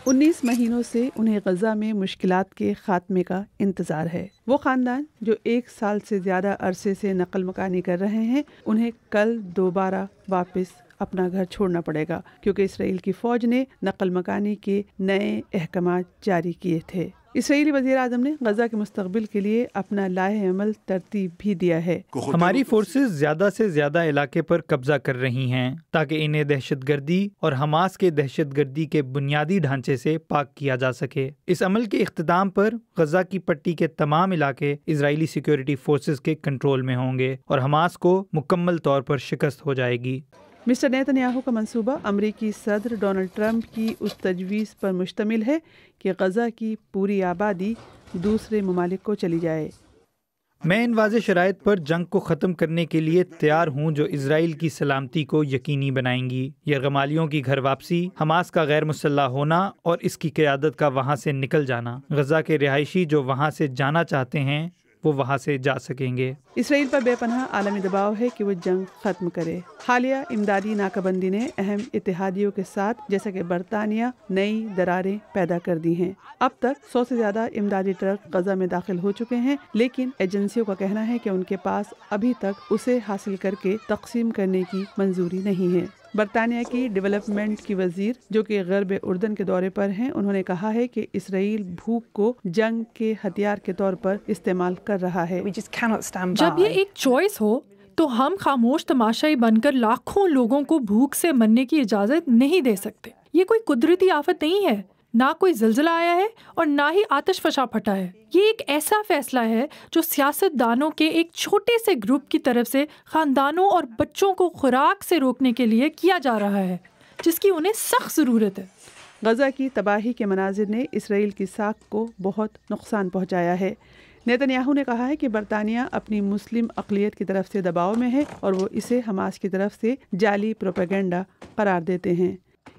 19 مہینوں سے انہیں غزہ میں مشکلات کے خاتمے کا انتظار ہے۔ وہ خاندان جو 1 سال سے زیادہ عرصے سے نقل مکانی کر رہے ہیں، انہیں کل دوبارہ واپس اپنا گھر چھوڑنا پڑے گا، کیونکہ اسرائیل کی فوج نے نقل مکانی کے نئے احکامات جاری کیے تھے۔ اسرائیلی وزیر اعظم نے غزہ کے مستقبل کے لیے اپنا لائحہ عمل ترتیب بھی دیا ہے۔ ہماری فورسز زیادہ سے زیادہ علاقے پر قبضہ کر رہی ہیں تاکہ انہیں دہشت گردی اور حماس کے دہشت گردی کے بنیادی ڈھانچے سے پاک کیا جا سکے۔ اس عمل کے اختتام پر غزہ کی پٹی کے تمام علاقے اسرائیلی سیکیورٹی فورسز کے کنٹرول میں ہوں گے اور حماس کو مکمل طور پر شکست ہو جائے گی۔ مسٹر نیتن یاہو کا منصوبہ امریکی صدر ڈونلڈ ٹرمپ کی اس تجویز پر مشتمل ہے کہ غزہ کی پوری آبادی دوسرے ممالک کو چلی جائے۔ میں ان واضح شرائط پر جنگ کو ختم کرنے کے لیے تیار ہوں جو اسرائیل کی سلامتی کو یقینی بنائیں گی۔ یرغمالیوں کی گھر واپسی، حماس کا غیر مسلح ہونا اور اس کی قیادت کا وہاں سے نکل جانا۔ غزہ کے رہائشی جو وہاں سے جانا چاہتے ہیں وہ وہاں سے جا سکیں گے۔ اسرائیل پر بے پناہ عالمی دباؤ ہے کہ وہ جنگ ختم کرے۔ حالیہ امدادی ناکہ بندی نے اہم اتحادیوں کے ساتھ جیسا کہ برطانیہ نئی دراریں پیدا کر دی ہیں۔ اب تک 100 سے زیادہ امدادی ٹرک غزہ میں داخل ہو چکے ہیں، لیکن ایجنسیوں کا کہنا ہے کہ ان کے پاس ابھی تک اسے حاصل کر کے تقسیم کرنے کی منظوری نہیں ہے۔ برطانیہ کی ڈیولپمنٹ کی وزیر جو کہ غرب اردن کے دورے پر ہیں، انہوں نے کہا ہے کہ اسرائیل بھوک کو جنگ کے ہتھیار کے طور پر استعمال کر رہا ہے۔ جب یہ ایک چوائس ہو تو ہم خاموش تماشائی بن کر لاکھوں لوگوں کو بھوک سے مرنے کی اجازت نہیں دے سکتے۔ یہ کوئی قدرتی آفت نہیں ہے، نہ کوئی زلزلہ آیا ہے اور نہ ہی آتش فشاں پھٹا ہے۔ یہ ایک ایسا فیصلہ ہے جو سیاست دانوں کے ایک چھوٹے سے گروپ کی طرف سے خاندانوں اور بچوں کو خوراک سے روکنے کے لیے کیا جا رہا ہے، جس کی انہیں سخت ضرورت ہے۔ غزہ کی تباہی کے مناظر نے اسرائیل کی ساکھ کو بہت نقصان پہنچایا ہے۔ نیتن یاہو نے کہا ہے کہ برطانیہ اپنی مسلم اقلیت کی طرف سے دباؤ میں ہے اور وہ اسے حماس کی طرف سے جعلی پروپیگنڈا قرار دیتے ہیں۔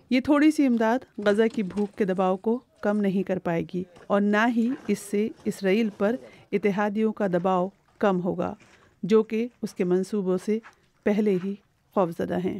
یہ تھوڑی سی امداد غزہ کی بھوک کے دباؤ کو کم نہیں کر پائے گی اور نہ ہی اس سے اسرائیل پر اتحادیوں کا دباؤ کم ہوگا، جو کہ اس کے منصوبوں سے پہلے ہی خوفزدہ ہیں۔